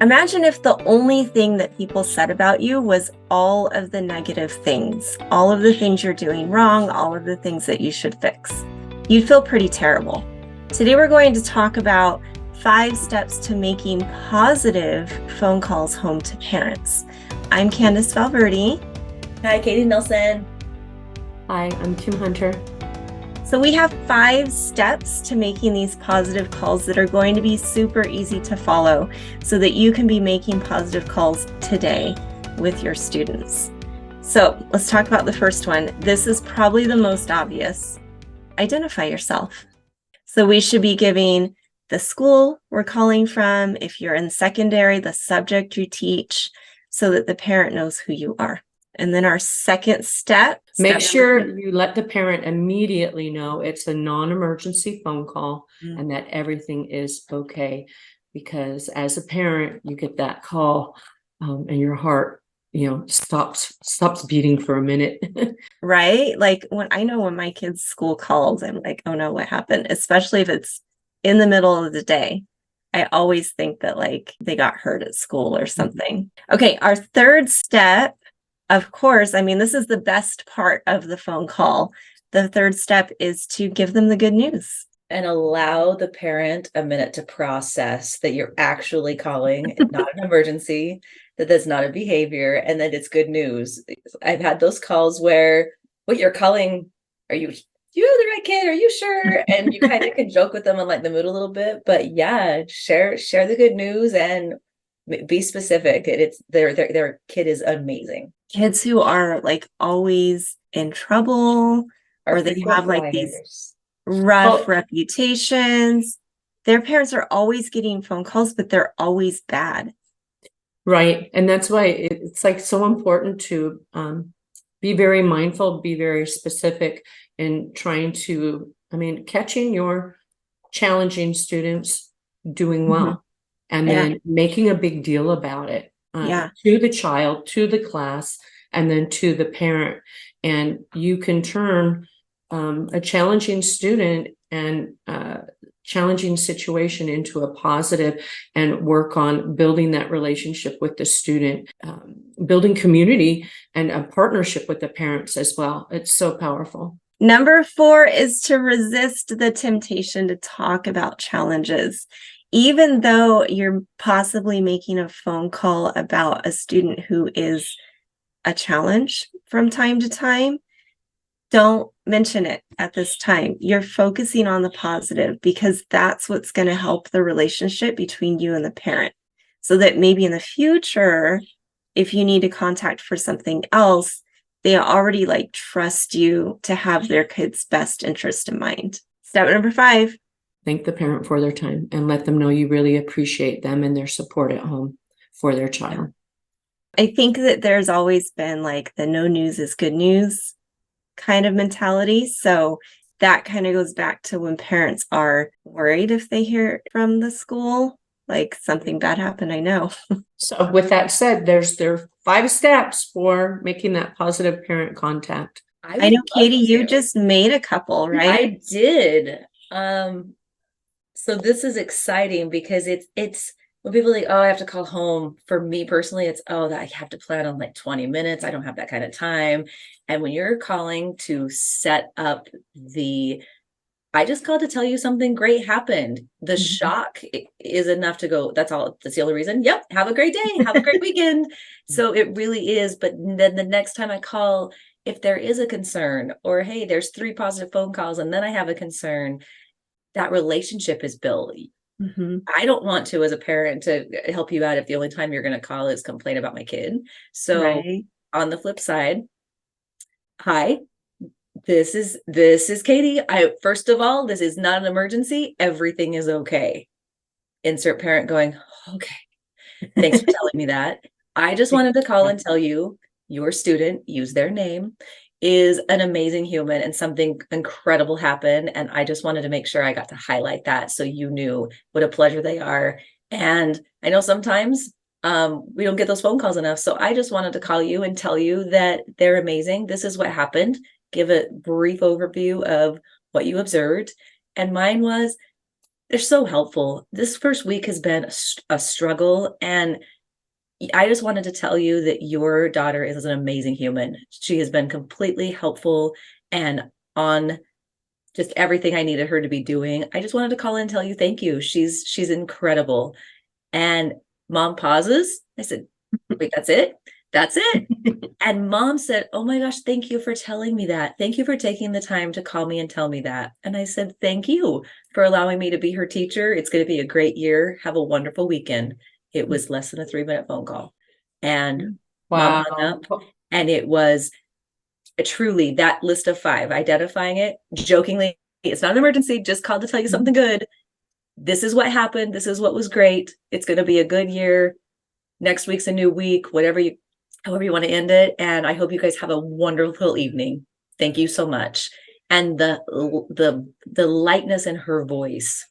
Imagine if the only thing that people said about you was all of the negative things, all of the things you're doing wrong, all of the things that you should fix. You'd feel pretty terrible. Today we're going to talk about 5 steps to making positive phone calls home to parents. I'm Candace Valverde. Hi, Katie Nelson. Hi, I'm Kim Hunter. So we have 5 steps to making these positive calls that are going to be super easy to follow so that you can be making positive calls today with your students. So let's talk about the first one. This is probably the most obvious. Identify yourself. So we should be giving the school we're calling from, if you're in secondary, the subject you teach, so that the parent knows who you are. And then our second step. Make sure you let the parent immediately know it's a non-emergency phone call and that everything is okay. Because as a parent, you get that call and your heart, stops beating for a minute. Right? Like when my kids' school calls, I'm like, oh no, what happened? Especially if it's in the middle of the day. I always think that like they got hurt at school or something. Okay, our third step. Of course, this is the best part of the phone call. The third step is to give them the good news. And allow the parent a minute to process that you're actually calling, not an emergency, that that's not a behavior, and that it's good news. I've had those calls where, what you're calling, are you the right kid? Are you sure? And you kind of can joke with them and lighten the mood a little bit. But yeah, share the good news and be specific. It's their kid is amazing. Kids who are like always in trouble or they have like these rough reputations. Their parents are always getting phone calls, but they're always bad. Right. And that's why it's like so important to be very mindful, be very specific in trying to, catching your challenging students doing well and then making a big deal about it. To the child, to the class, and then to the parent. And you can turn a challenging student and challenging situation into a positive and work on building that relationship with the student, building community and a partnership with the parents as well. It's so powerful. Number 4 is to resist the temptation to talk about challenges. Even though you're possibly making a phone call about a student who is a challenge from time to time, don't mention it at this time. You're focusing on the positive because that's what's going to help the relationship between you and the parent. So that maybe in the future, if you need to contact for something else, they already trust you to have their kid's best interest in mind. Step number 5. Thank the parent for their time and let them know you really appreciate them and their support at home for their child. I think that there's always been the no news is good news kind of mentality. So that kind of goes back to when parents are worried if they hear from the school, something bad happened, I know. So with that said, there are 5 steps for making that positive parent contact. I know, Katie, you just made a couple, right? I did. So this is exciting because it's when people are like, oh, I have to call home. For me personally, it's, that I have to plan on 20 minutes. I don't have that kind of time. And when you're calling to set up I just called to tell you something great happened. The shock is enough to go, that's all. That's the only reason. Yep. Have a great day. Have a great weekend. So it really is. But then the next time I call, if there is a concern or, hey, there's 3 positive phone calls and then I have a concern, that relationship is built. I don't want to, as a parent, to help you out if the only time you're going to call is complain about my kid. So on the flip side, hi, this is Katie. First of all, this is not an emergency. Everything is okay. Insert parent going, okay. Thanks for telling me that. I just wanted to call and tell you your student, use their name, is an amazing human and something incredible happened. And I just wanted to make sure I got to highlight that so you knew what a pleasure they are. And I know sometimes we don't get those phone calls enough. So I just wanted to call you and tell you that they're amazing. This is what happened. Give a brief overview of what you observed. And mine was, they're so helpful. This first week has been a struggle, and I just wanted to tell you that your daughter is an amazing human. She has been completely helpful and on just everything I needed her to be doing. I just wanted to call in and tell you thank you. She's incredible. And mom pauses. I said, wait, that's it? That's it. And mom said, oh my gosh, thank you for telling me that. Thank you for taking the time to call me and tell me that. And I said, thank you for allowing me to be her teacher. It's going to be a great year. Have a wonderful weekend. It was less than a 3-minute phone call. And mom hung up, and it was truly that list of 5, identifying it jokingly. It's not an emergency, just called to tell you something good. This is what happened. This is what was great. It's going to be a good year. Next week's a new week, however you want to end it. And I hope you guys have a wonderful evening. Thank you so much. And the lightness in her voice,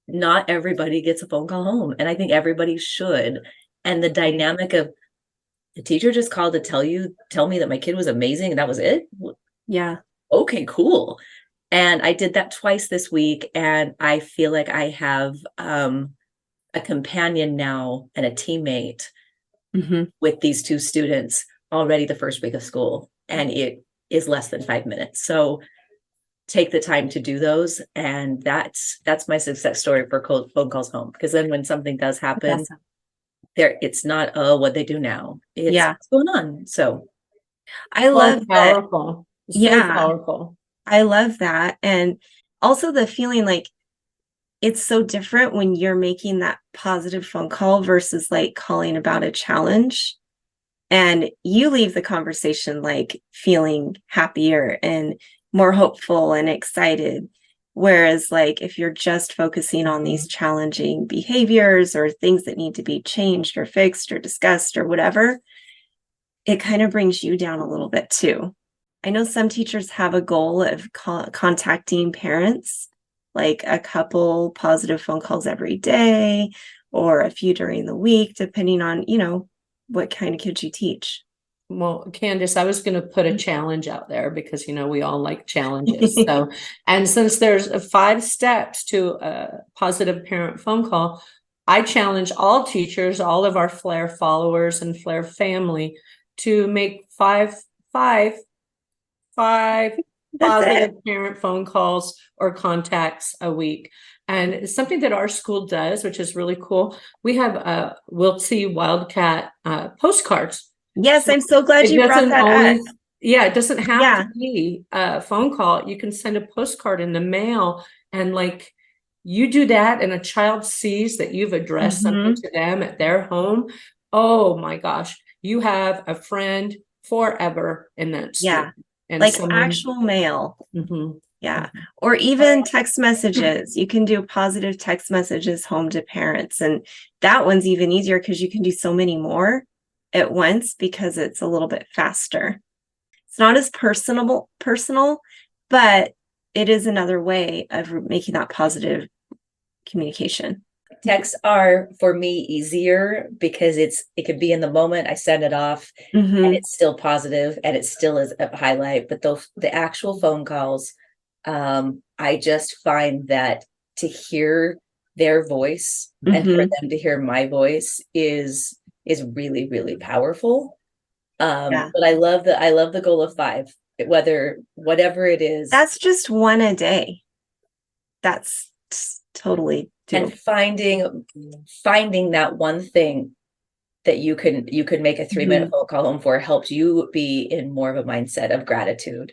not everybody gets a phone call home. And I think everybody should. And the dynamic of the teacher just called to tell me that my kid was amazing and that was it. Yeah. Okay, cool. And I did that twice this week. And I feel like I have a companion now and a teammate with these 2 students already the first week of school. And it is less than 5 minutes. So take the time to do those. And that's my success story for phone calls home. Because then when something does happen, it's not, oh, what they do now. It's what's going on. So I love that. Powerful. Yeah. So powerful. I love that. And also the feeling like it's so different when you're making that positive phone call versus like calling about a challenge. And you leave the conversation like feeling happier and more hopeful and excited. Whereas like if you're just focusing on these challenging behaviors or things that need to be changed or fixed or discussed or whatever, it kind of brings you down a little bit too. I know some teachers have a goal of contacting parents, like a couple positive phone calls every day or a few during the week, depending on, what kind of kids you teach. Well, Candace, I was going to put a challenge out there because, we all like challenges. So, and since there's 5 steps to a positive parent phone call, I challenge all teachers, all of our Flair followers and Flair family to make five positive parent phone calls or contacts a week. And it's something that our school does, which is really cool. We have Wiltsey Wildcat postcards. Yes, I'm so glad you brought that up. Yeah, it doesn't have to be a phone call. You can send a postcard in the mail, and like you do that and a child sees that you've addressed something to them at their home. Oh my gosh, you have a friend forever in that school. Yeah. And like actual mail. Yeah. Or even text messages. You can do positive text messages home to parents. And that one's even easier because you can do so many more at once because it's a little bit faster. It's not as personal, but it is another way of making that positive communication. Texts are for me easier because it could be in the moment. I send it off and it's still positive and it still is a highlight. But the actual phone calls, I just find that to hear their voice and for them to hear my voice is really, really powerful. But I love the goal of 5, whatever it is. That's just 1 a day. That's totally doable. And finding that one thing that you could make a 3-minute phone call home for helped you be in more of a mindset of gratitude.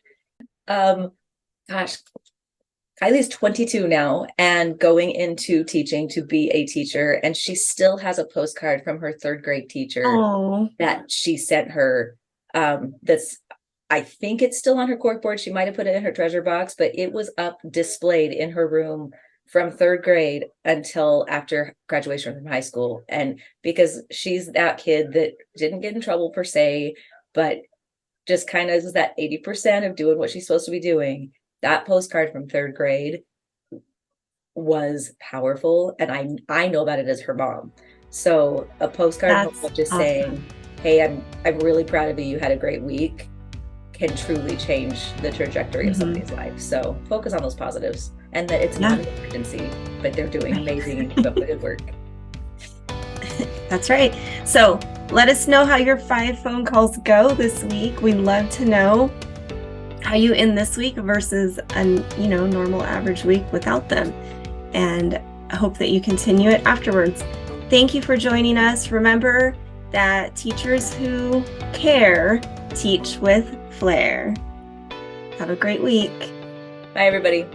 Gosh, Kylie's 22 now and going into teaching to be a teacher, and she still has a postcard from her 3rd grade teacher that she sent her. I think it's still on her corkboard. She might have put it in her treasure box, but it was up displayed in her room from 3rd grade until after graduation from high school. And because she's that kid that didn't get in trouble per se, but just kind of is that 80% of doing what she's supposed to be doing. That postcard from 3rd grade was powerful. And I know about it as her mom. So a postcard just saying, hey, I'm really proud of you. You had a great week. can truly change the trajectory of somebody's life. So focus on those positives, and that it's not an emergency, but they're doing amazing and keep up the good work. That's right. So let us know how your 5 phone calls go this week. We'd love to know how you end this week versus a normal average week without them. And I hope that you continue it afterwards. Thank you for joining us. Remember that teachers who care teach with flair. Have a great week. Bye, everybody.